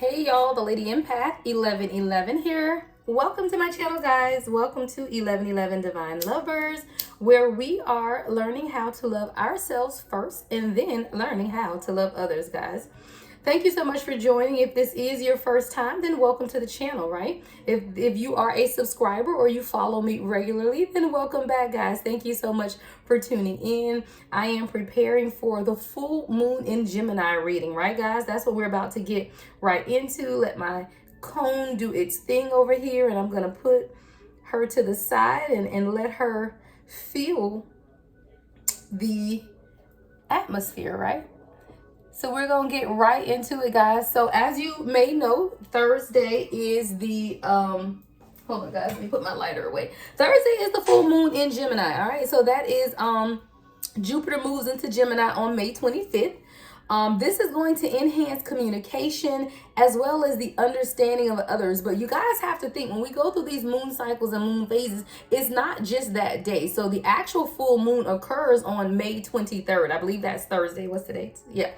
Hey y'all, the Lady Empath 1111 here. Welcome to my channel, guys. Welcome to 1111 Divine Lovers, where we are learning how to love ourselves first and then learning how to love others, guys. Thank you so much for joining. If this is your first time, then welcome to the channel, right? If you are a subscriber or you follow me regularly, then welcome back, guys. Thank you so much for tuning in. I am preparing for the full moon in Gemini reading, right, guys? That's what we're about to get right into. Let my cone do its thing over here, and I'm going to put her to the side and let her feel the atmosphere, right? So we're going to get right into it, guys. So as you may know, Thursday is the, hold on, guys, let me put my lighter away. Thursday is the full moon in Gemini, all right? So that is, Jupiter moves into Gemini on May 25th. This is going to enhance communication as well as the understanding of others. But you guys have to think, when we go through these moon cycles and moon phases, it's not just that day. So the actual full moon occurs on May 23rd. I believe that's Thursday. What's the date? Yeah.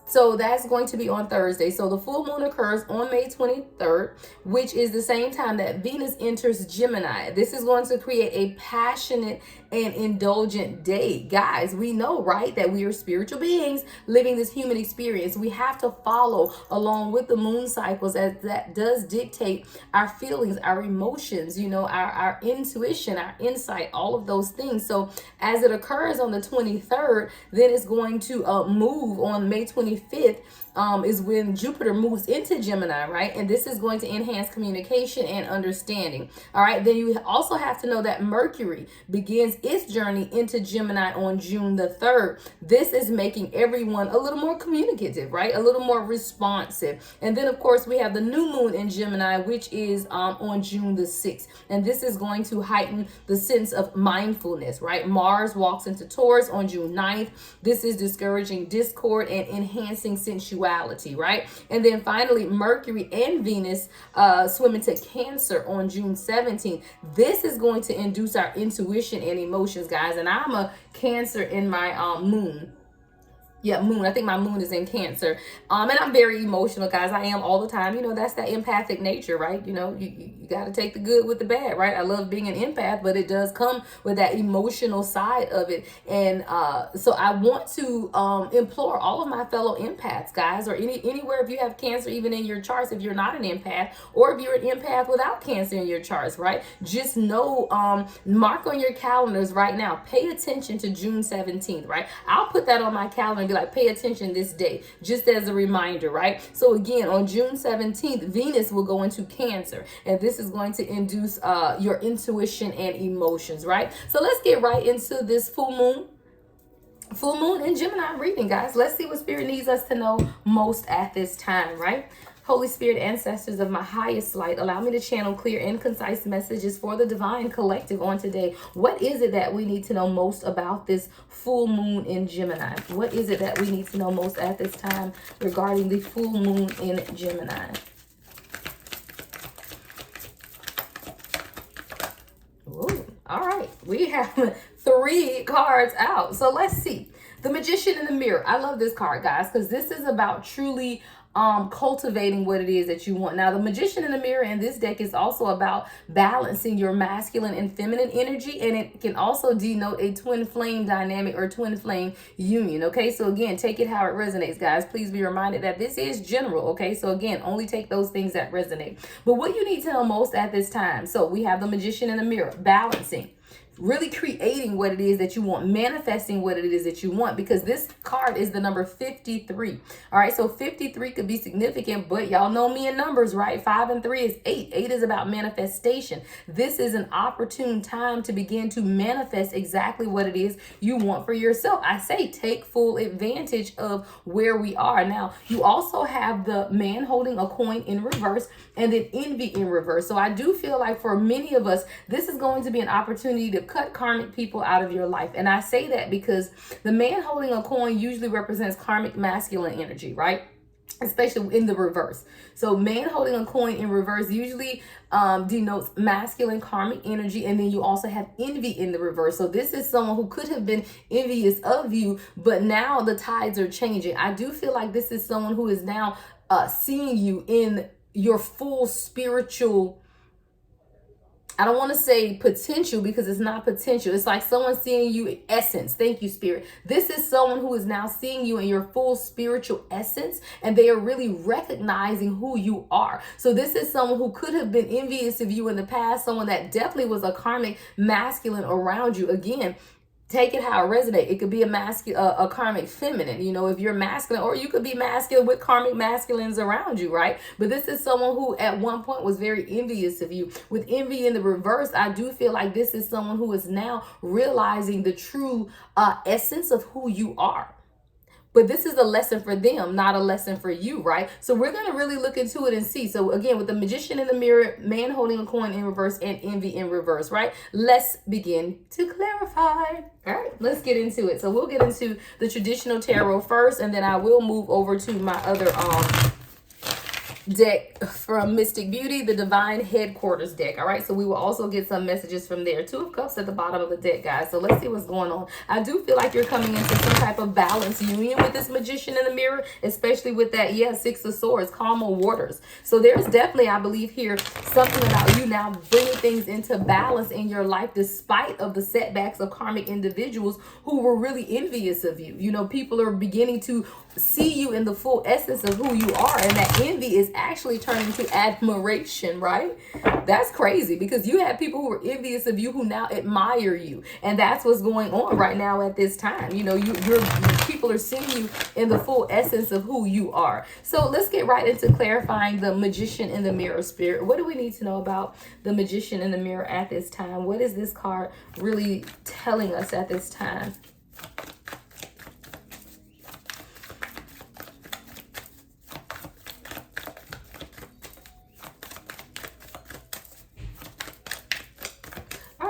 So that's going to be on Thursday. So the full moon occurs on May 23rd, which is the same time that Venus enters Gemini. This is going to create a passionate and indulgent day. Guys, we know, right, that we are spiritual beings living this human experience. We have to follow along with the moon cycles, as that does dictate our feelings, our emotions, you know, our intuition, our insight, all of those things. So as it occurs on the 23rd, then it's going to move on May 25th. Is when Jupiter moves into Gemini, right? And this is going to enhance communication and understanding. All right. Then you also have to know that Mercury begins its journey into Gemini on June the 3rd. This is making everyone a little more communicative, right? A little more responsive. And then, of course, we have the new moon in Gemini, which is on June the 6th. And this is going to heighten the sense of mindfulness, right? Mars walks into Taurus on June 9th. This is discouraging discord and enhancing sensuality, right? And then finally, Mercury and Venus swim into Cancer on June 17th. This is going to induce our intuition and emotions, guys. And I'm a Cancer in my moon. Yeah, moon. I think my moon is in Cancer. And I'm very emotional, guys. I am all the time. You know, that's that empathic nature, right? You know, you got to take the good with the bad, right? I love being an empath, but it does come with that emotional side of it. And so I want to implore all of my fellow empaths, guys, or anywhere, if you have Cancer, even in your charts, if you're not an empath, or if you're an empath without Cancer in your charts, right? Just know, mark on your calendars right now. Pay attention to June 17th, right? I'll put that on my calendar and be like, pay attention this day, just as a reminder, right? So again, on June 17th, Venus will go into Cancer, and this is going to induce your intuition and emotions, right? So let's get right into this full moon in Gemini reading, guys. Let's see what Spirit needs us to know most at this time, right? Holy Spirit, ancestors of my highest light, allow me to channel clear and concise messages for the divine collective on today. What is it that we need to know most about this full moon in Gemini? What is it that we need to know most at this time regarding the full moon in Gemini? Ooh, all right, we have 3 cards out. So let's see. The Magician in the Mirror. I love this card, guys, because this is about truly cultivating what it is that you want. Now, the Magician in the Mirror in this deck is also about balancing your masculine and feminine energy, and it can also denote a twin flame dynamic or twin flame union. Okay, so again, take it how it resonates, guys. Please be reminded that this is general. Okay, so again, only take those things that resonate. But what you need to know most at this time. So we have the Magician in the Mirror, balancing, really creating what it is that you want, manifesting what it is that you want, because this card is the number 53. All right, so 53 could be significant, but y'all know me in numbers, right? 5 and 3 is 8. 8 is about manifestation. This is an opportune time to begin to manifest exactly what it is you want for yourself. I say take full advantage of where we are. Now, you also have the Man holding a coin in reverse and then envy in reverse. So I do feel like for many of us, this is going to be an opportunity to cut karmic people out of your life. And I say that because the man holding a coin usually represents karmic masculine energy, right? Especially in the reverse. So man holding a coin in reverse usually denotes masculine karmic energy, and then you also have envy in the reverse. So this is someone who could have been envious of you, but now the tides are changing. I do feel like this is someone who is now seeing you in your full spiritual, I don't want to say potential because it's not potential. It's like someone seeing you in essence. Thank you, Spirit. This is someone who is now seeing you in your full spiritual essence, and they are really recognizing who you are. So this is someone who could have been envious of you in the past, someone that definitely was a karmic masculine around you. Again, take it how it resonates. It could be a karmic feminine, you know, if you're masculine, or you could be masculine with karmic masculines around you, right? But this is someone who at one point was very envious of you. With envy in the reverse, I do feel like this is someone who is now realizing the true essence of who you are. But this is a lesson for them, not a lesson for you, right? So we're going to really look into it and see. So again, with the Magician in the mirror, man holding a coin in reverse, and envy in reverse, right? Let's begin to clarify. All right, let's get into it. So we'll get into the traditional tarot first, and then I will move over to my other deck from Mystic Beauty, the Divine Headquarters deck. All right, so we will also get some messages from there. Two of Cups at the bottom of the deck, guys. So let's see what's going on. I do feel like you're coming into some type of balance union with this Magician in the mirror, especially with that, Six of Swords, calmer waters. So there's definitely, I believe here, something about you now bringing things into balance in your life despite of the setbacks of karmic individuals who were really envious of you. You know, people are beginning to see you in the full essence of who you are, and that envy is actually turning to admiration, right? That's crazy, because you have people who are envious of you who now admire you, and that's what's going on right now at this time. You know, your people are seeing you in the full essence of who you are. So let's get right into clarifying the Magician in the mirror, Spirit. What do we need to know about the Magician in the mirror at this time? What is this card really telling us at this time?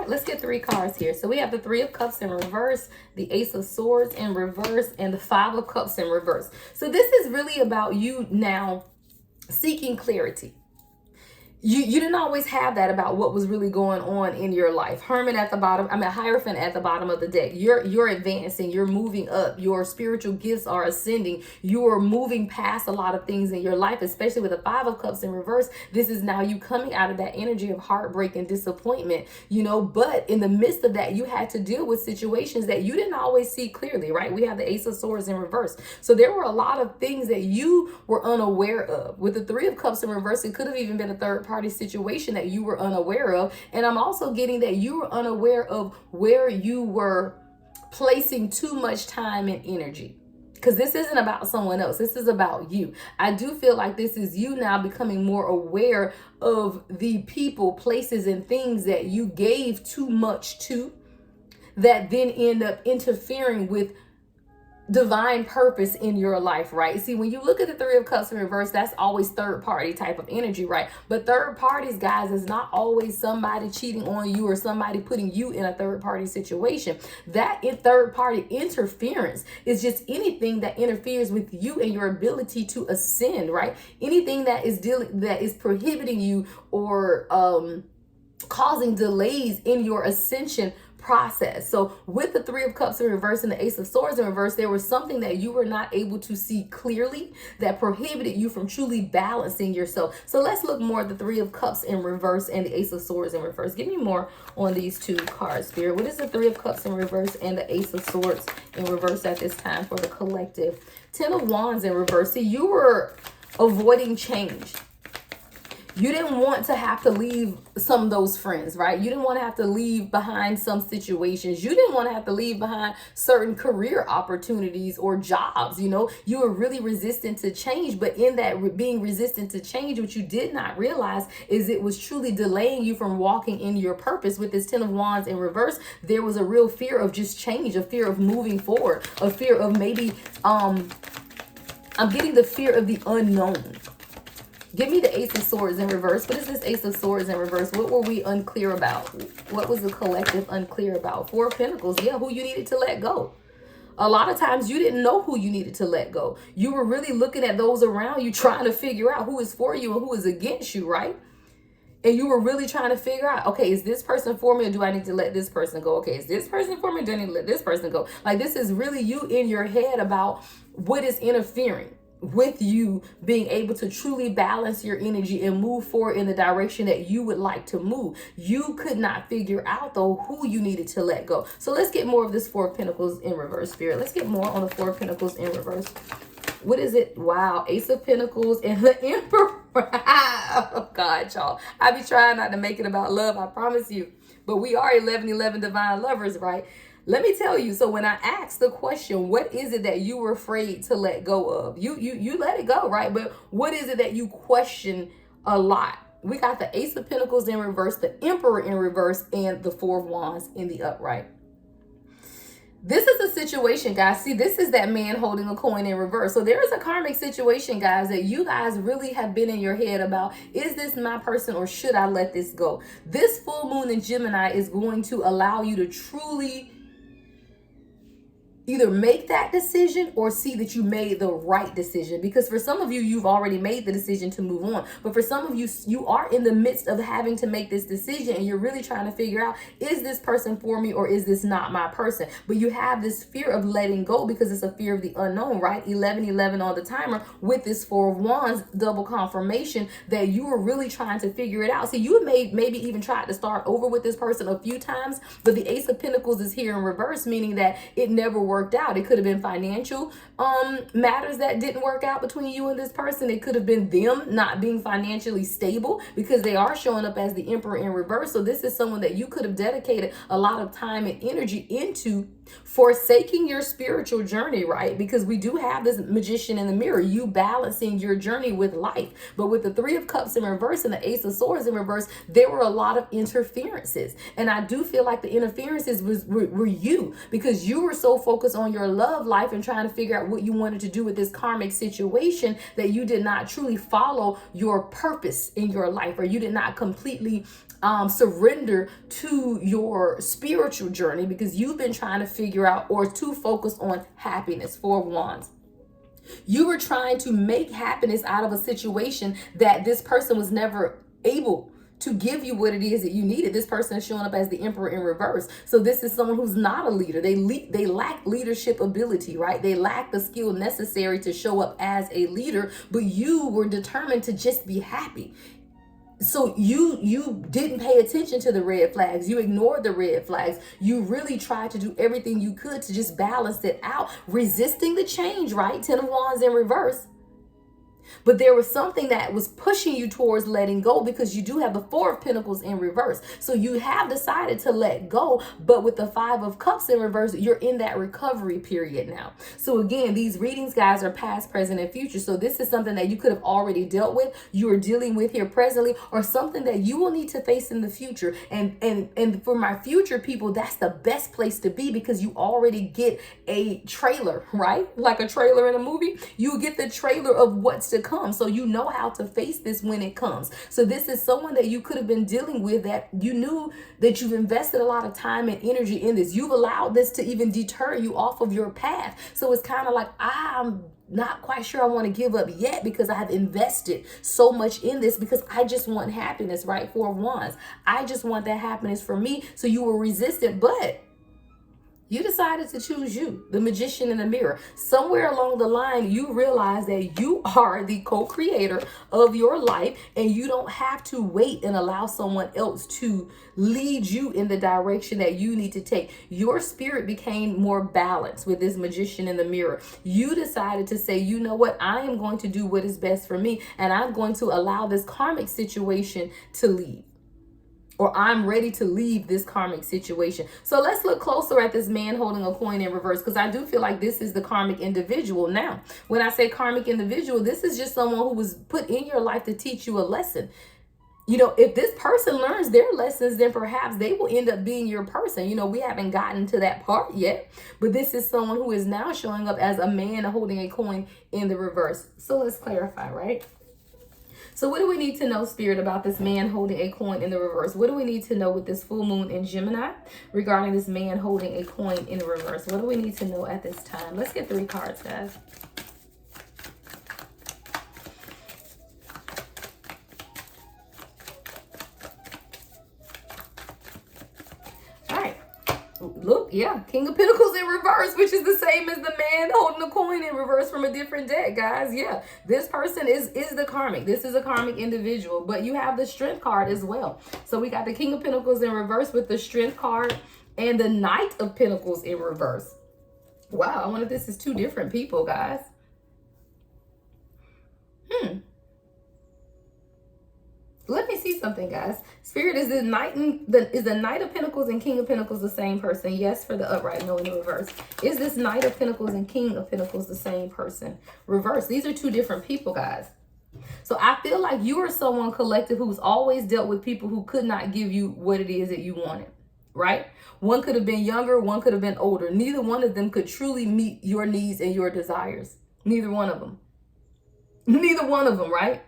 Let's get three cards here. So we have the Three of Cups in reverse, the Ace of Swords in reverse, and the Five of Cups in reverse. So this is really about you now seeking clarity. You didn't always have that about what was really going on in your life. Hermit at the bottom, Hierophant at the bottom of the deck. You're advancing, you're moving up. Your spiritual gifts are ascending. You're moving past a lot of things in your life, especially with the Five of Cups in reverse. This is now you coming out of that energy of heartbreak and disappointment, you know, but in the midst of that, you had to deal with situations that you didn't always see clearly, right? We have the Ace of Swords in reverse. So there were a lot of things that you were unaware of. With the Three of Cups in reverse, it could have even been a third party situation that you were unaware of. And I'm also getting that you were unaware of where you were placing too much time and energy, because this isn't about someone else. This is about you. I do feel like this is you now becoming more aware of the people, places, and things that you gave too much to, that then end up interfering with divine purpose in your life, right? See, when you look at the Three of Cups in reverse, that's always third party type of energy, right? But third parties, guys, is not always somebody cheating on you or somebody putting you in a third party situation. That third party interference is just anything that interferes with you and your ability to ascend, right? Anything that is prohibiting you or causing delays in your ascension process. So with the Three of Cups in reverse and the Ace of Swords in reverse, there was something that you were not able to see clearly that prohibited you from truly balancing yourself. So let's look more at the Three of Cups in reverse and the Ace of Swords in reverse. Give me more on these two cards, Spirit. What is the Three of Cups in reverse and the Ace of Swords in reverse at this time for the collective? Ten of Wands in reverse. See, you were avoiding change. You didn't want to have to leave some of those friends, right? You didn't want to have to leave behind some situations. You didn't want to have to leave behind certain career opportunities or jobs, you know? You were really resistant to change, but in that being resistant to change, what you did not realize is it was truly delaying you from walking in your purpose. With this Ten of Wands in reverse, there was a real fear of just change, a fear of moving forward, a fear of maybe, I'm getting the fear of the unknown. Give me the Ace of Swords in reverse. What is this Ace of Swords in reverse? What were we unclear about? What was the collective unclear about? Four of Pentacles. Yeah, who you needed to let go. A lot of times you didn't know who you needed to let go. You were really looking at those around you, trying to figure out who is for you and who is against you, right? And you were really trying to figure out, okay, is this person for me or do I need to let this person go? Okay, is this person for me or do I need to let this person go? Like, this is really you in your head about what is interfering. with you being able to truly balance your energy and move forward in the direction that you would like to move. You could not figure out though who you needed to let go. So let's get more of this Four of Pentacles in reverse, Spirit. Let's get more on the Four of Pentacles in reverse. What is it? Wow, Ace of Pentacles and the Emperor. Oh God, y'all. I be trying not to make it about love, I promise you. But we are 1111 divine lovers, right? Let me tell you, so when I asked the question, what is it that you were afraid to let go of? You let it go, right? But what is it that you question a lot? We got the Ace of Pentacles in reverse, the Emperor in reverse, and the Four of Wands in the upright. This is a situation, guys. See, this is that man holding a coin in reverse. So there is a karmic situation, guys, that you guys really have been in your head about. Is this my person or should I let this go? This full moon in Gemini is going to allow you to truly either make that decision or see that you made the right decision. Because for some of you, you've already made the decision to move on. But for some of you, you are in the midst of having to make this decision and you're really trying to figure out, is this person for me or is this not my person? But you have this fear of letting go because it's a fear of the unknown, right? 1111 on the timer with this Four of Wands double confirmation that you were really trying to figure it out. See, you maybe even tried to start over with this person a few times, but the Ace of Pentacles is here in reverse, meaning that it never worked out. It could have been financial matters that didn't work out between you and this person. It could have been them not being financially stable because they are showing up as the Emperor in reverse. So this is someone that you could have dedicated a lot of time and energy into forsaking your spiritual journey, right? Because we do have this Magician in the mirror, you balancing your journey with life. But with the Three of Cups in reverse and the Ace of Swords in reverse, there were a lot of interferences. And I do feel like the interferences were you, because you were so focused on your love life and trying to figure out what you wanted to do with this karmic situation that you did not truly follow your purpose in your life, or you did not completely surrender to your spiritual journey because you've been trying to figure out or too focused on happiness. Four of Wands. You were trying to make happiness out of a situation that this person was never able to give you what it is that you needed. This person is showing up as the Emperor in reverse. So this is someone who's not a leader. They lack leadership ability, right? They lack the skill necessary to show up as a leader, but you were determined to just be happy. So you didn't pay attention to the red flags. You ignored the red flags. You really tried to do everything you could to just balance it out, resisting the change, right? 10 of Wands in reverse. But there was something that was pushing you towards letting go because you do have the Four of Pentacles in reverse. So you have decided to let go, but with the Five of Cups in reverse, you're in that recovery period now. So again, these readings, guys, are past, present, and future. So this is something that you could have already dealt with, you are dealing with here presently, or something that you will need to face in the future. And for my future people, that's the best place to be because you already get a trailer, right? Like a trailer in a movie. You get the trailer of what's to come. So you know how to face this when it comes. So this is someone that you could have been dealing with that you knew that you've invested a lot of time and energy in this. You've allowed this to even deter you off of your path. So it's kind of like, I'm not quite sure I want to give up yet because I've invested so much in this because I just want happiness, right? Four of Wands. I just want that happiness for me. So you were resistant, but you decided to choose you, the Magician in the mirror. Somewhere along the line, you realize that you are the co-creator of your life and you don't have to wait and allow someone else to lead you in the direction that you need to take. Your spirit became more balanced with this Magician in the mirror. You decided to say, you know what, I am going to do what is best for me and I'm going to allow this karmic situation to leave. Or I'm ready to leave this karmic situation. So let's look closer at this man holding a coin in reverse, because I do feel like this is the karmic individual. Now, when I say karmic individual, this is just someone who was put in your life to teach you a lesson. You know, if this person learns their lessons, then perhaps they will end up being your person. You know, we haven't gotten to that part yet, but this is someone who is now showing up as a man holding a coin in the reverse. So let's clarify, right? So what do we need to know, Spirit, about this man holding a coin in the reverse? What do we need to know with this full moon in Gemini regarding this man holding a coin in the reverse? What do we need to know at this time? Let's get 3 cards, guys. Look, yeah, King of Pentacles in reverse, which is the same as the man holding the coin in reverse from a different deck, guys. Yeah, this person is the karmic. This is a karmic individual, but you have the Strength card as well. So we got the King of Pentacles in reverse with the Strength card and the Knight of Pentacles in reverse. Wow, I wonder if this is two different people, guys. Let me see something, guys. Spirit, is the Knight of Pentacles and King of Pentacles the same person? Yes, for the upright, no in the reverse. Is this Knight of Pentacles and King of Pentacles the same person? Reverse. These are two different people, guys. So I feel like you are someone collective who's always dealt with people who could not give you what it is that you wanted, right? One could have been younger, one could have been older. Neither one of them could truly meet your needs and your desires. Neither one of them. Neither one of them, right?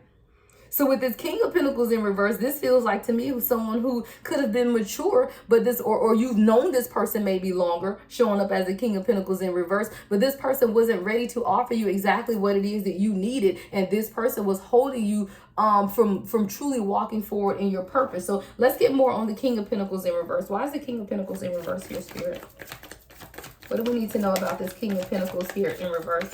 So with this King of Pentacles in reverse, this feels like to me someone who could have been mature, but this, or you've known this person maybe longer, showing up as the King of Pentacles in reverse, but this person wasn't ready to offer you exactly what it is that you needed. And this person was holding you from truly walking forward in your purpose. So let's get more on the King of Pentacles in reverse. Why is the King of Pentacles in reverse here, Spirit? What do we need to know about this King of Pentacles here in reverse?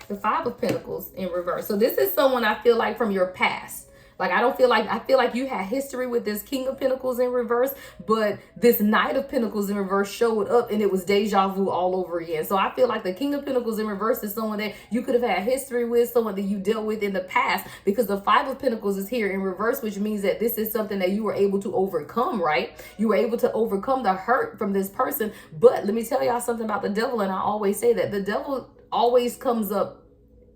The Five of Pentacles in reverse. So this is someone I feel like from your past. Like, I feel like you had history with this King of Pentacles in reverse, but this Knight of Pentacles in reverse showed up and it was deja vu all over again. So I feel like the King of Pentacles in reverse is someone that you could have had history with, someone that you dealt with in the past, because the Five of Pentacles is here in reverse, which means that this is something that you were able to overcome, right? You were able to overcome the hurt from this person. But let me tell y'all something about the devil, and I always say that the devil always comes up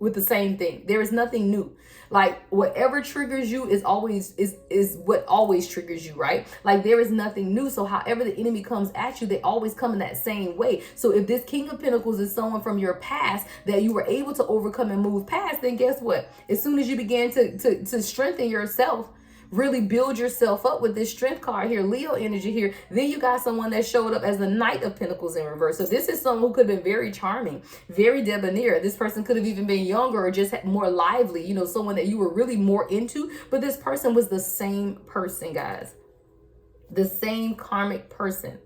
with the same thing. There is nothing new. Like, whatever triggers you is what always triggers you, right? Like, there is nothing new. So however the enemy comes at you, they always come in that same way. So if this King of Pentacles is someone from your past that you were able to overcome and move past, then guess what? As soon as you began to strengthen yourself, really build yourself up with this Strength card here, Leo energy here, then you got someone that showed up as the Knight of Pentacles in reverse. So this is someone who could have been very charming, very debonair. This person could have even been younger or just more lively, you know, someone that you were really more into. But this person was the same person, guys. The same karmic person.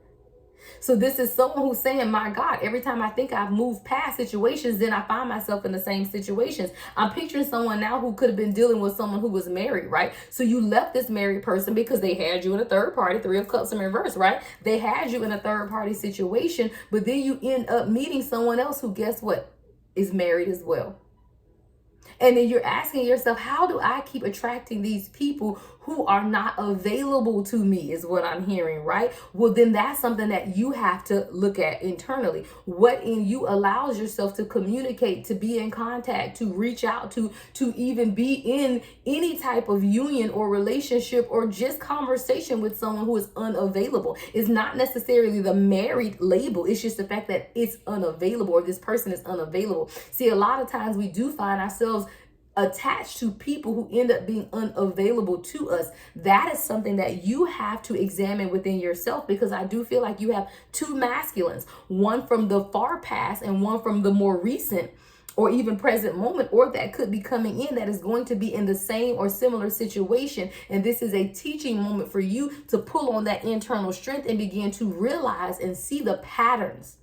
So this is someone who's saying, my God, every time I think I've moved past situations, then I find myself in the same situations. I'm picturing someone now who could have been dealing with someone who was married, right? So you left this married person because they had you in a third party, Three of Cups in reverse, right? They had you in a third party situation, but then you end up meeting someone else who, guess what, is married as well. And then you're asking yourself, how do I keep attracting these people who are not available to me, is what I'm hearing, right? Well, then that's something that you have to look at internally. What in you allows yourself to communicate, to be in contact, to reach out to even be in any type of union or relationship or just conversation with someone who is unavailable. It's not necessarily the married label. It's just the fact that it's unavailable, or this person is unavailable. See, a lot of times we do find ourselves attached to people who end up being unavailable to us. That is something that you have to examine within yourself, because I do feel like you have two masculines, one from the far past and one from the more recent or even present moment, or that could be coming in that is going to be in the same or similar situation. And this is a teaching moment for you to pull on that internal strength and begin to realize and see the patterns.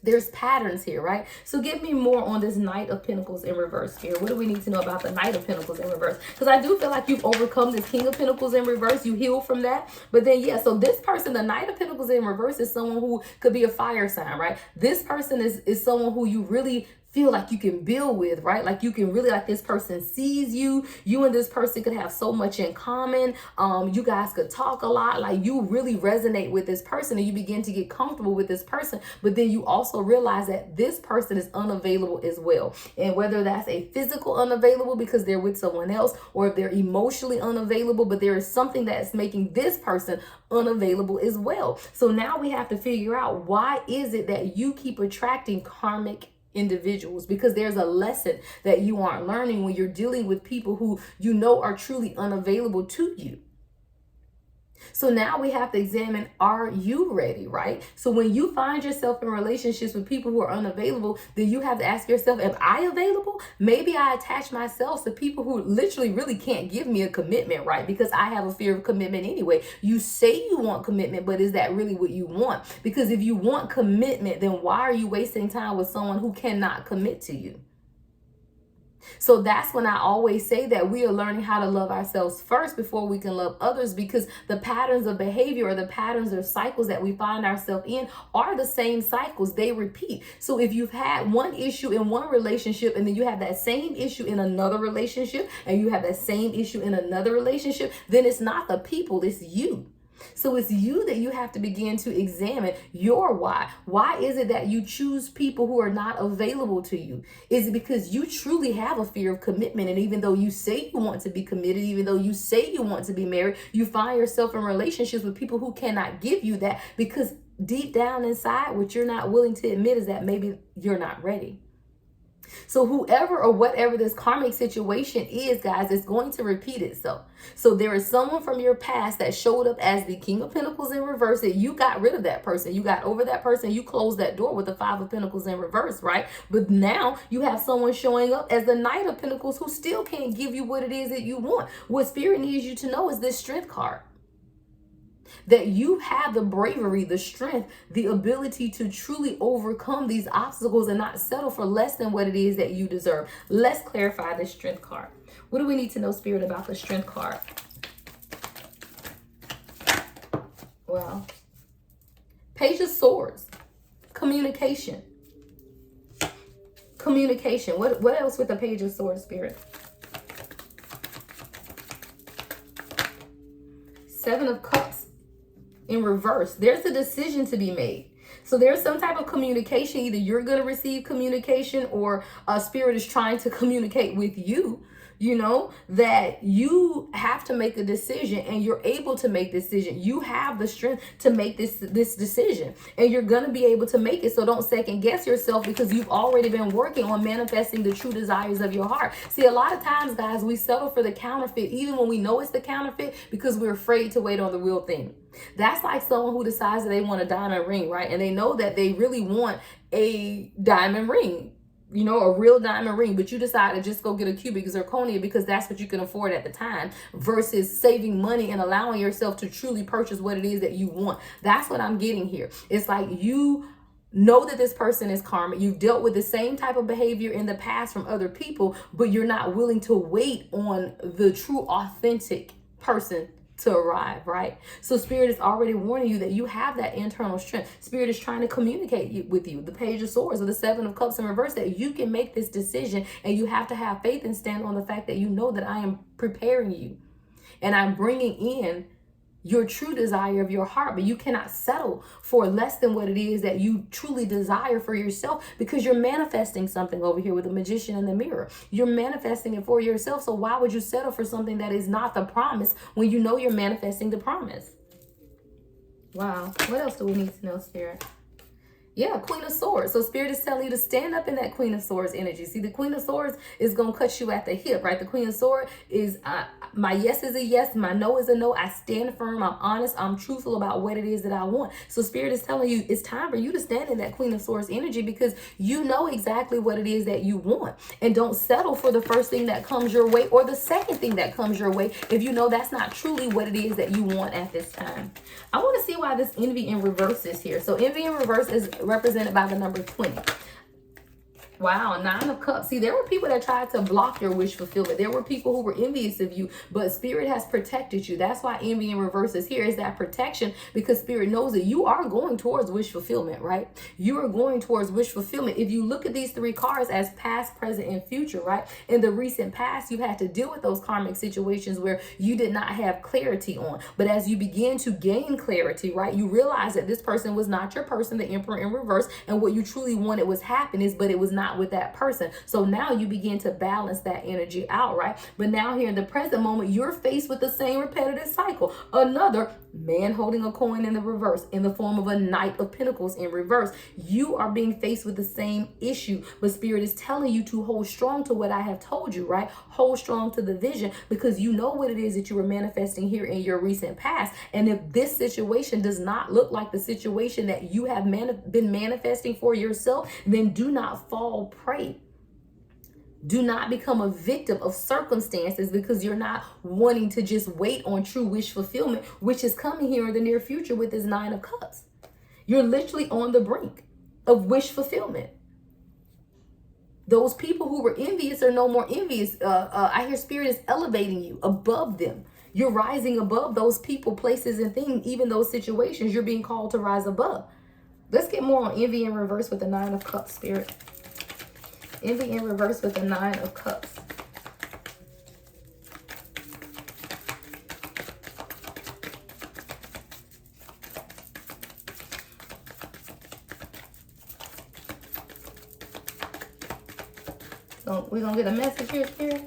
There's patterns here, right? So give me more on this Knight of Pentacles in reverse here. What do we need to know about the Knight of Pentacles in reverse? Because I do feel like you've overcome this King of Pentacles in reverse. You heal from that. But then, yeah, so this person, the Knight of Pentacles in reverse, is someone who could be a fire sign, right? This person is someone who you really feel like you can build with, right? Like you can really, like, this person sees you. You and this person could have so much in common. You guys could talk a lot. Like, you really resonate with this person and you begin to get comfortable with this person. But then you also realize that this person is unavailable as well. And whether that's a physical unavailable because they're with someone else, or if they're emotionally unavailable, but there is something that's making this person unavailable as well. So now we have to figure out, why is it that you keep attracting karmic individuals? Because there's a lesson that you aren't learning when you're dealing with people who you know are truly unavailable to you. So now we have to examine, are you ready, right? So when you find yourself in relationships with people who are unavailable, then you have to ask yourself, am I available? Maybe I attach myself to people who literally really can't give me a commitment, right? Because I have a fear of commitment anyway. You say you want commitment, but is that really what you want? Because if you want commitment, then why are you wasting time with someone who cannot commit to you? So that's when I always say that we are learning how to love ourselves first before we can love others, because the patterns of behavior or the patterns or cycles that we find ourselves in are the same cycles. They repeat. So if you've had one issue in one relationship and then you have that same issue in another relationship and you have that same issue in another relationship, then it's not the people, it's you. So it's you that you have to begin to examine your why. Why is it that you choose people who are not available to you? Is it because you truly have a fear of commitment? And even though you say you want to be committed, even though you say you want to be married, you find yourself in relationships with people who cannot give you that, because deep down inside, what you're not willing to admit is that maybe you're not ready. So whoever or whatever this karmic situation is, guys, it's going to repeat itself. So there is someone from your past that showed up as the King of Pentacles in reverse, that you got rid of that person. You got over that person. You closed that door with the Five of Pentacles in reverse, right? But now you have someone showing up as the Knight of Pentacles who still can't give you what it is that you want. What Spirit needs you to know is this Strength card. That you have the bravery, the strength, the ability to truly overcome these obstacles and not settle for less than what it is that you deserve. Let's clarify this Strength card. What do we need to know, Spirit, about the Strength card? Well, Page of Swords, communication. Communication. What else with the Page of Swords, Spirit? Seven of Cups in reverse. There's a decision to be made. So there's some type of communication. Either you're going to receive communication or a Spirit is trying to communicate with you, you know, that you have to make a decision, and you're able to make the decision. You have the strength to make this decision, and you're going to be able to make it. So don't second guess yourself, because you've already been working on manifesting the true desires of your heart. See, a lot of times, guys, we settle for the counterfeit, even when we know it's the counterfeit, because we're afraid to wait on the real thing. That's like someone who decides that they want a diamond ring, right? And they know that they really want a diamond ring, you know, a real diamond ring, but you decide to just go get a cubic zirconia because that's what you can afford at the time, versus saving money and allowing yourself to truly purchase what it is that you want. That's what I'm getting here. It's like you know that this person is karmic. You've dealt with the same type of behavior in the past from other people, but you're not willing to wait on the true, authentic person to arrive, right? So Spirit is already warning you that you have that internal strength. Spirit is trying to communicate with you. The Page of Swords or the Seven of Cups in reverse, that you can make this decision, and you have to have faith and stand on the fact that you know that I am preparing you and I'm bringing in your true desire of your heart. But you cannot settle for less than what it is that you truly desire for yourself, because you're manifesting something over here with the Magician in the mirror. You're manifesting it for yourself. So why would you settle for something that is not the promise when you know you're manifesting the promise? Wow. What else do we need to know, Spirit? Yeah, Queen of Swords. So Spirit is telling you to stand up in that Queen of Swords energy. See, the Queen of Swords is going to cut you at the hip, right? The Queen of Swords is my yes is a yes, my no is a no. I stand firm, I'm honest, I'm truthful about what it is that I want. So Spirit is telling you it's time for you to stand in that Queen of Swords energy, because you know exactly what it is that you want. And don't settle for the first thing that comes your way or the second thing that comes your way if you know that's not truly what it is that you want at this time. I want to see why this envy in reverse is here. So envy in reverse is represented by the number 20. Wow, Nine of Cups. See, there were people that tried to block your wish fulfillment. There were people who were envious of you, but Spirit has protected you. That's why envy in reverse is here, is that protection, because Spirit knows that you are going towards wish fulfillment, right? You are going towards wish fulfillment. If you look at these three cards as past, present, and future, right? In the recent past, you had to deal with those karmic situations where you did not have clarity on. But as you begin to gain clarity, right, you realize that this person was not your person, the Emperor in reverse, and what you truly wanted was happiness, but it was not with that person. So now you begin to balance that energy out, right? But now here in the present moment, you're faced with the same repetitive cycle. Another Man holding a coin in the reverse, in the form of a Knight of Pentacles in reverse. You are being faced with the same issue, but Spirit is telling you to hold strong to what I have told you, right? Hold strong to the vision, because you know what it is that you were manifesting here in your recent past. And if this situation does not look like the situation that you have been manifesting for yourself, then do not fall prey. Do not become a victim of circumstances because you're not wanting to just wait on true wish fulfillment, which is coming here in the near future with this Nine of Cups. You're literally on the brink of wish fulfillment. Those people who were envious are no more envious. I hear Spirit is elevating you above them. You're rising above those people, places, and things, even those situations. You're being called to rise above. Let's get more on envy in reverse with the Nine of Cups, Spirit. Envy in reverse with the Nine of Cups. So we're going to get a message here, Spirit.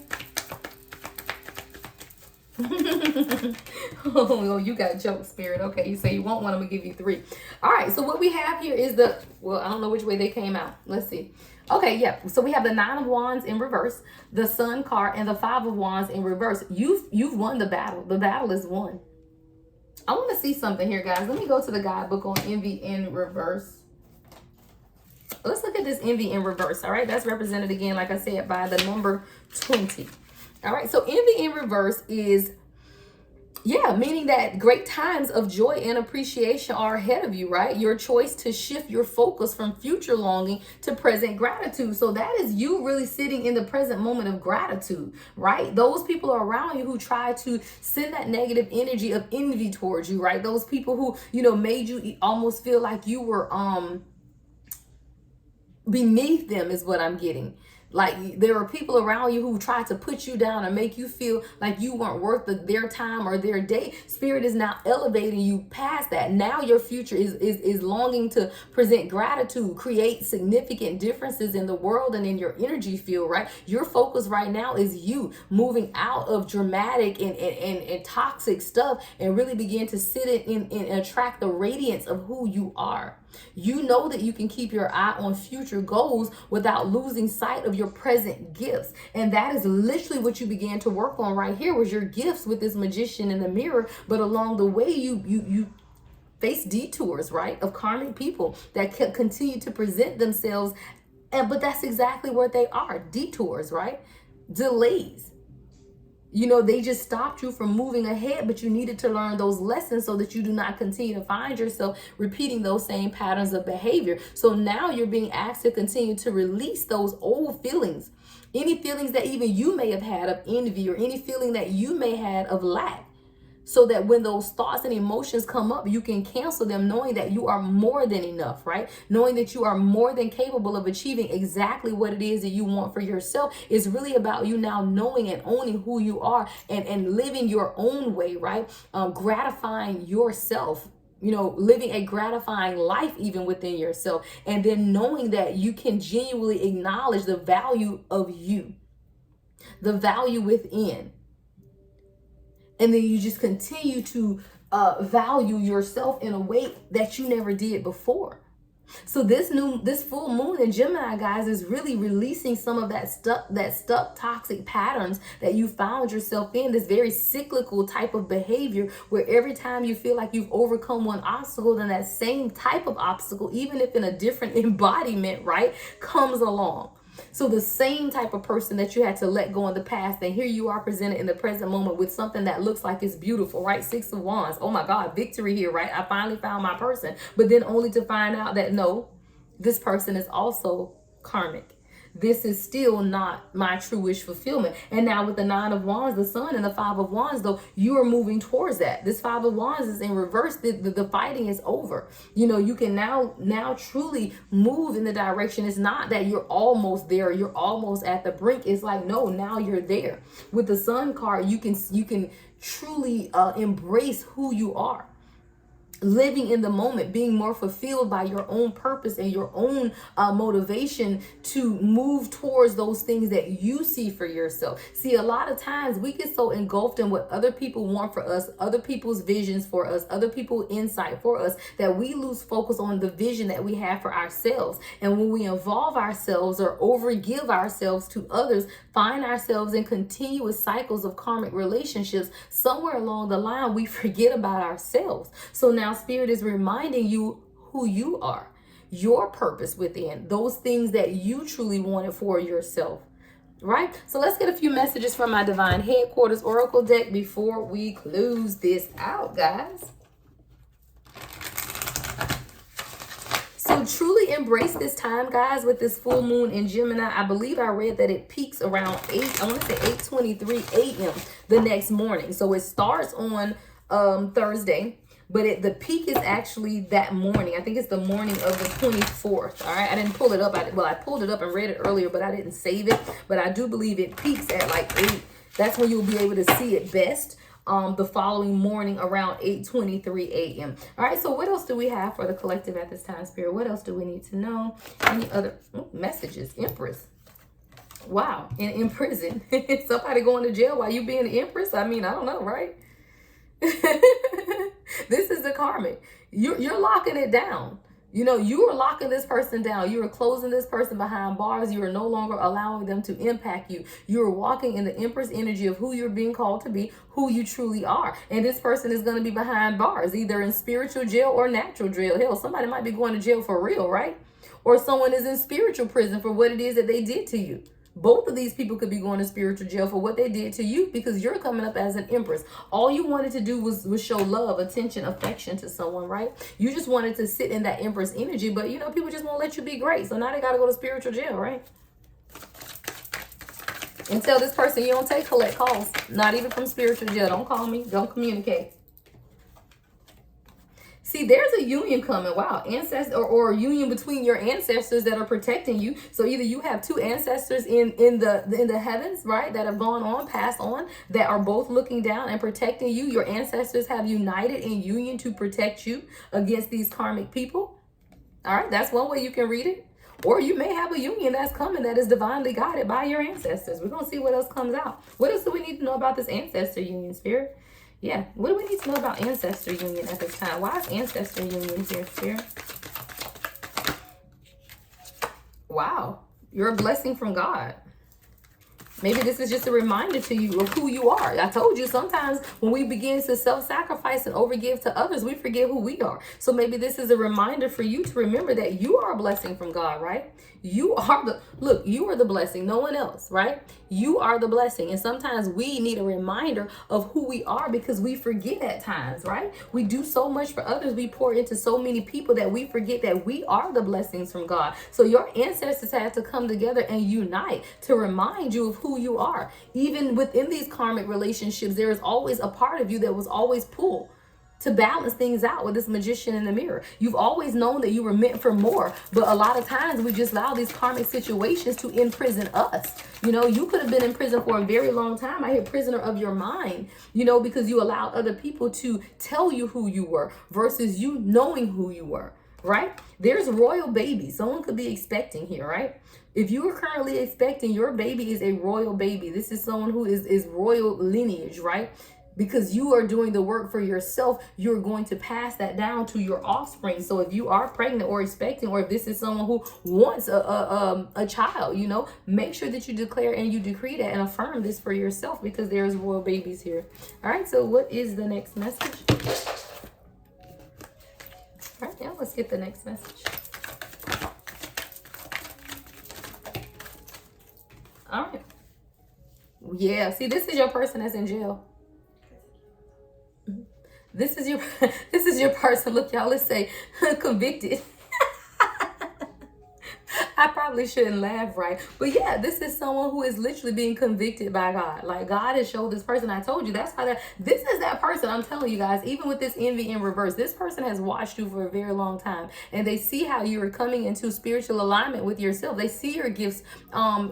Oh, you got jokes, Spirit. Okay, you say you want one, I'm going to give you 3. All right, so what we have here is the, well, I don't know which way they came out. Let's see. Okay, yeah. So we have the 9 of Wands in reverse, the Sun card, and the 5 of Wands in reverse. You've won the battle. The battle is won. I want to see something here, guys. Let me go to the guidebook on envy in reverse. Let's look at this envy in reverse. All right, that's represented again, like I said, by the number 20. All right, so envy in reverse is, yeah, meaning that great times of joy and appreciation are ahead of you, right? Your choice to shift your focus from future longing to present gratitude. So that is you really sitting in the present moment of gratitude, right? Those people around you who try to send that negative energy of envy towards you, right? Those people who, you know, made you almost feel like you were beneath them is what I'm getting. Like there are people around you who try to put you down and make you feel like you weren't worth their time or their day. Spirit is now elevating you past that. Now your future is longing to present gratitude, create significant differences in the world and in your energy field, right? Your focus right now is you moving out of dramatic and toxic stuff and really begin to sit in and attract the radiance of who you are. You know that you can keep your eye on future goals without losing sight of your present gifts. And that is literally what you began to work on right here, was your gifts with this Magician in the mirror. But along the way, you face detours, right, of karmic people that continue to present themselves. But that's exactly what they are, detours, right? Delays. You know, they just stopped you from moving ahead, but you needed to learn those lessons so that you do not continue to find yourself repeating those same patterns of behavior. So now you're being asked to continue to release those old feelings, any feelings that even you may have had of envy or any feeling that you may have of lack. So that when those thoughts and emotions come up, you can cancel them, knowing that you are more than enough, right? Knowing that you are more than capable of achieving exactly what it is that you want for yourself. Is really about you now knowing and owning who you are and living your own way, right? Gratifying yourself, you know, living a gratifying life even within yourself. And then knowing that you can genuinely acknowledge the value of you, the value within. And then you just continue to value yourself in a way that you never did before. So this full moon in Gemini, guys, is really releasing some of that stuck toxic patterns that you found yourself in, this very cyclical type of behavior where every time you feel like you've overcome one obstacle, then that same type of obstacle, even if in a different embodiment, right, comes along. So the same type of person that you had to let go in the past, and here you are presented in the present moment with something that looks like it's beautiful, right? 6 of Wands. Oh my God, victory here, right? I finally found my person. But then only to find out that no, this person is also karmic. This is still not my true wish fulfillment. And now with the 9 of Wands, the Sun, and the 5 of Wands, though, you are moving towards that. This 5 of Wands is in reverse. The fighting is over. You know, you can now truly move in the direction. It's not that you're almost there, you're almost at the brink. It's like, no, now you're there. With the Sun card, you can truly embrace who you are. living in the moment, being more fulfilled by your own purpose and your own motivation to move towards those things that you see for yourself. See, a lot of times we get so engulfed in what other people want for us, other people's visions for us, other people's insight for us, that we lose focus on the vision that we have for ourselves. And when we involve ourselves or overgive ourselves to others, find ourselves in continuous cycles of karmic relationships, somewhere along the line we forget about ourselves. So now Spirit is reminding you who you are, your purpose within, those things that you truly wanted for yourself, right? So let's get a few messages from my Divine Headquarters Oracle deck before we close this out, guys. So truly embrace this time, guys, with this full moon in Gemini. I believe I read that it peaks around 8:23 a.m. the next morning. So it starts on Thursday. But the peak is actually that morning. I think it's the morning of the 24th. All right. I didn't pull it up. I pulled it up and read it earlier, but I didn't save it. But I do believe it peaks at like 8. That's when you'll be able to see it best. The following morning around 8:23 a.m. All right. So what else do we have for the collective at this time, Spirit? What else do we need to know? Any other messages? Empress. Wow. In prison. Somebody going to jail while you being the Empress? I mean, I don't know, right? This is the karmic. You're locking it down. You know, you are locking this person down. You are closing this person behind bars. You are no longer allowing them to impact you. You are walking in the Empress energy of who you're being called to be, who you truly are. And this person is going to be behind bars, either in spiritual jail or natural jail. Hell, somebody might be going to jail for real, right? Or someone is in spiritual prison for what it is that they did to you. Both of these people could be going to spiritual jail for what they did to you, because you're coming up as an Empress. All you wanted to do was show love, attention, affection to someone, right? You just wanted to sit in that Empress energy, but you know, people just won't let you be great. So now they got to go to spiritual jail, right? And tell this person you don't take collect calls, not even from spiritual jail. Don't call me. Don't communicate. See, there's a union coming. Wow. Ancestors or a union between your ancestors that are protecting you. So either you have two ancestors in the heavens, right, that have gone on, passed on, that are both looking down and protecting you. Your ancestors have united in union to protect you against these karmic people. All right. That's one way you can read it. Or you may have a union that's coming that is divinely guided by your ancestors. We're going to see what else comes out. What else do we need to know about this ancestor union, Spirit? Yeah, what do we need to know about ancestor union at this time? Why is ancestor union here, Spirit? Wow, you're a blessing from God. Maybe this is just a reminder to you of who you are. I told you sometimes when we begin to self-sacrifice and overgive to others, we forget who we are. So maybe this is a reminder for you to remember that you are a blessing from God, right? You are you are the blessing, no one else, right? You are the blessing. And sometimes we need a reminder of who we are because we forget at times, right? We do so much for others. We pour into so many people that we forget that we are the blessings from God. So your ancestors had to come together and unite to remind you of who you are. Even within these karmic relationships, there is always a part of you that was always pulled to balance things out with this magician in the mirror. You've always known that you were meant for more, but a lot of times we just allow these karmic situations to imprison us. You know, you could have been in prison for a very long time. I hear prisoner of your mind, you know, because you allowed other people to tell you who you were versus you knowing who you were, right? There's royal babies. Someone could be expecting here, right? If you are currently expecting, your baby is a royal baby. This is someone who is royal lineage, right? Because you are doing the work for yourself, you're going to pass that down to your offspring. So if you are pregnant or expecting, or if this is someone who wants a child, you know, make sure that you declare and you decree that and affirm this for yourself, because there's royal babies here. All right, so what is the next message? All right, now let's get the next message. All right. Yeah, see, this is your person that's in jail. This is your person. Look, y'all, let's say convicted. I probably shouldn't laugh, right? But yeah, this is someone who is literally being convicted by God. Like, God has showed this person. I told you, that's why this is that person. I'm telling you guys, even with this envy in reverse, this person has watched you for a very long time, and they see how you are coming into spiritual alignment with yourself. They see your gifts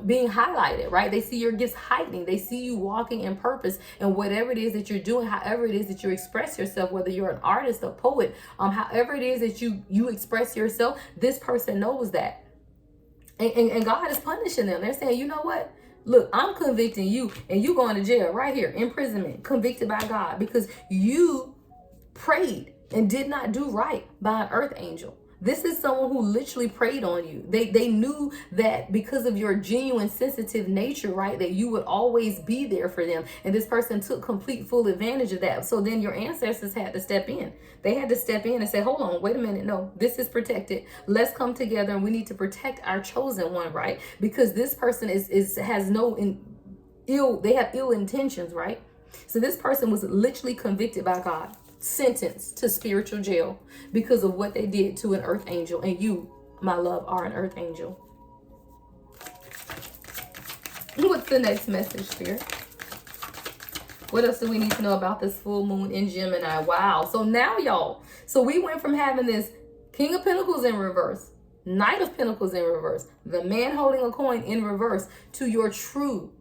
being highlighted, right? They see your gifts heightening. They see you walking in purpose, and whatever it is that you're doing, however it is that you express yourself, whether you're an artist, a poet, however it is that you express yourself, this person knows that. And God is punishing them. They're saying, you know what? Look, I'm convicting you, and you going to jail right here, imprisonment, convicted by God, because you prayed and did not do right by an earth angel. This is someone who literally preyed on you. They knew that because of your genuine sensitive nature, right, that you would always be there for them. And this person took complete full advantage of that. So then your ancestors had to step in. They had to step in and say, hold on, wait a minute. No, this is protected. Let's come together, and we need to protect our chosen one, right? Because this person has they have ill intentions, right? So this person was literally convicted by God, sentenced to spiritual jail because of what they did to an earth angel. And you, my love, are an earth angel. What's the next message, Spirit? What else do we need to know about this full moon in Gemini? Wow. So now, y'all, so we went from having this King of Pentacles in reverse, Knight of Pentacles in reverse, the man holding a coin in reverse, to your true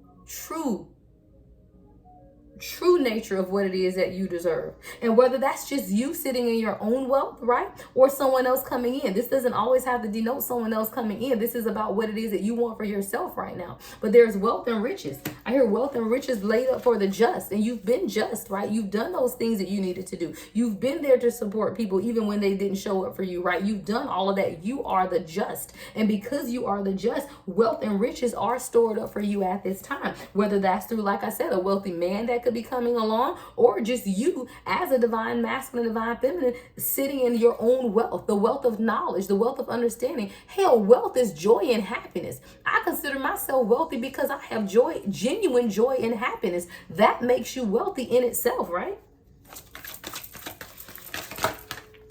nature of what it is that you deserve. And whether that's just you sitting in your own wealth, right? Or someone else coming in. This doesn't always have to denote someone else coming in. This is about what it is that you want for yourself right now. But there's wealth and riches. I hear wealth and riches laid up for the just. And you've been just, right? You've done those things that you needed to do. You've been there to support people even when they didn't show up for you, right? You've done all of that. You are the just. And because you are the just, wealth and riches are stored up for you at this time. Whether that's through, like I said, a wealthy man that could be coming along, or just you as a divine masculine, divine feminine, sitting in your own wealth, the wealth of knowledge, the wealth of understanding. Hell, wealth is joy and happiness. I consider myself wealthy because I have joy, genuine joy and happiness. That makes you wealthy in itself, right?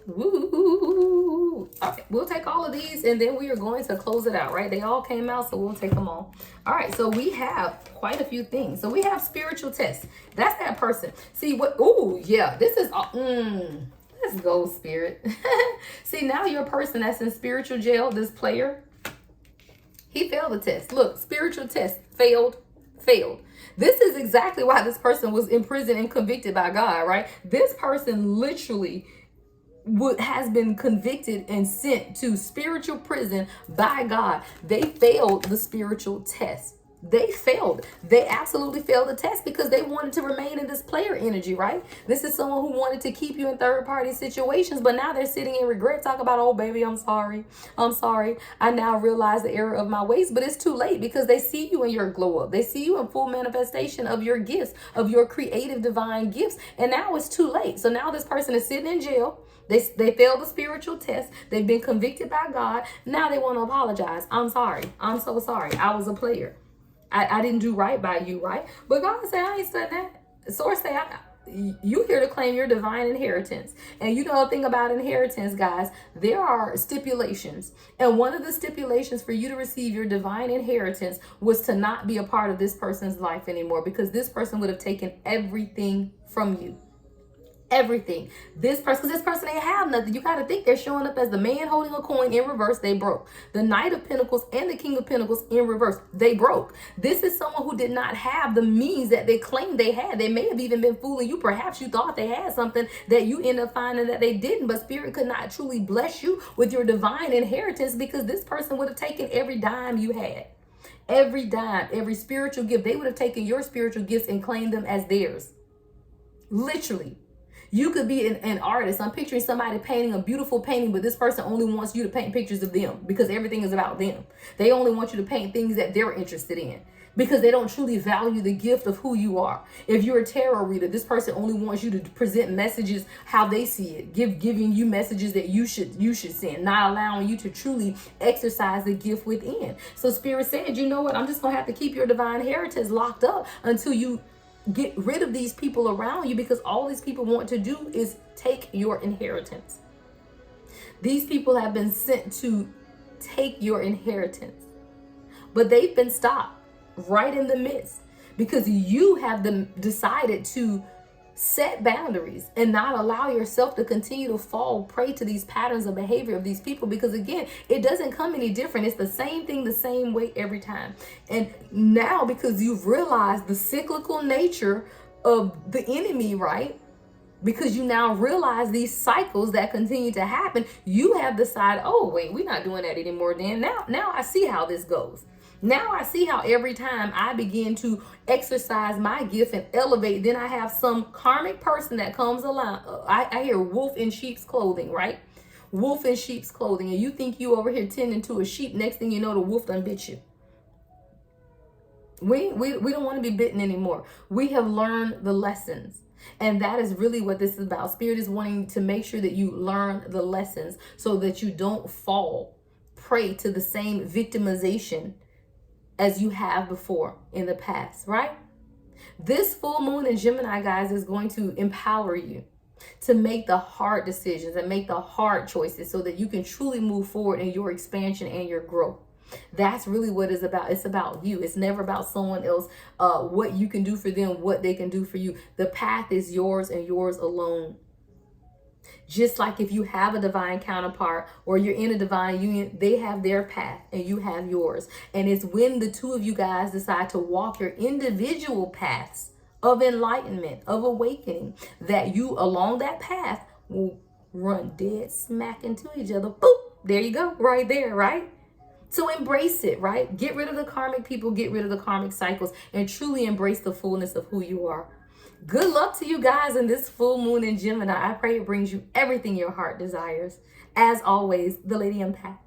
Woo. All right, we'll take all of these, and then we are going to close it out, right? They all came out, so we'll take them all. All right, so we have quite a few things. So we have spiritual tests. That's that person. See what? Oh, yeah. This is let's go, Spirit. See, now your person that's in spiritual jail, this player, he failed the test. Look, spiritual test failed. This is exactly why this person was imprisoned and convicted by God, right? This person literally has been convicted and sent to spiritual prison by God. They failed the spiritual test. They failed. They absolutely failed the test because they wanted to remain in this player energy, right? This is someone who wanted to keep you in third-party situations, but now they're sitting in regret, talk about, oh, baby, I'm sorry. I now realize the error of my ways, but it's too late because they see you in your glow up. They see you in full manifestation of your gifts, of your creative divine gifts, and now it's too late. So now this person is sitting in jail. They failed the spiritual test. They've been convicted by God. Now they want to apologize. I'm sorry. I'm so sorry. I was a player. I didn't do right by you, right? But God said, I ain't said that. Source say, you here to claim your divine inheritance. And you know the thing about inheritance, guys, there are stipulations. And one of the stipulations for you to receive your divine inheritance was to not be a part of this person's life anymore, because this person would have taken everything from you. Everything. This person ain't have nothing. You got to think they're showing up as the man holding a coin in reverse. They broke. The Knight of Pentacles and the King of Pentacles in reverse. They broke. This is someone who did not have the means that they claimed they had. They may have even been fooling you. Perhaps you thought they had something that you end up finding that they didn't. But Spirit could not truly bless you with your divine inheritance because this person would have taken every dime you had. Every dime, every spiritual gift. They would have taken your spiritual gifts and claimed them as theirs. Literally. You could be an artist. I'm picturing somebody painting a beautiful painting, but this person only wants you to paint pictures of them because everything is about them. They only want you to paint things that they're interested in because they don't truly value the gift of who you are. If you're a tarot reader, this person only wants you to present messages how they see it, giving you messages that you should send, not allowing you to truly exercise the gift within. So Spirit said, you know what? I'm just going to have to keep your divine heritage locked up until you get rid of these people around you, because all these people want to do is take your inheritance. These people have been sent to take your inheritance. but they've been stopped right in the midst because you have decided to set boundaries and not allow yourself to continue to fall prey to these patterns of behavior of these people, because again, it doesn't come any different. It's the same thing the same way every time. And now, because you've realized the cyclical nature of the enemy, right? Because you now realize these cycles that continue to happen, you have decided, oh wait, we're not doing that anymore. Then now I see how this goes. Now I see how every time I begin to exercise my gift and elevate, then I have some karmic person that comes along. I hear wolf in sheep's clothing, right? Wolf in sheep's clothing. And you think you over here tending to a sheep. Next thing you know, the wolf done bit you. We don't want to be bitten anymore. We have learned the lessons. And that is really what this is about. Spirit is wanting to make sure that you learn the lessons so that you don't fall prey to the same victimization as you have before in the past, right? This full moon in Gemini, guys, is going to empower you to make the hard decisions and make the hard choices so that you can truly move forward in your expansion and your growth. That's really what it's about. It's about you. It's never about someone else, what you can do for them, what they can do for you. The path is yours and yours alone. Just like if you have a divine counterpart or you're in a divine union, they have their path and you have yours. And it's when the two of you guys decide to walk your individual paths of enlightenment, of awakening, that you along that path will run dead smack into each other. Boop! There you go. Right there, right? So embrace it, right? Get rid of the karmic people, get rid of the karmic cycles, and truly embrace the fullness of who you are. Good luck to you guys in this full moon in Gemini. I pray it brings you everything your heart desires. As always, the Lady Empath.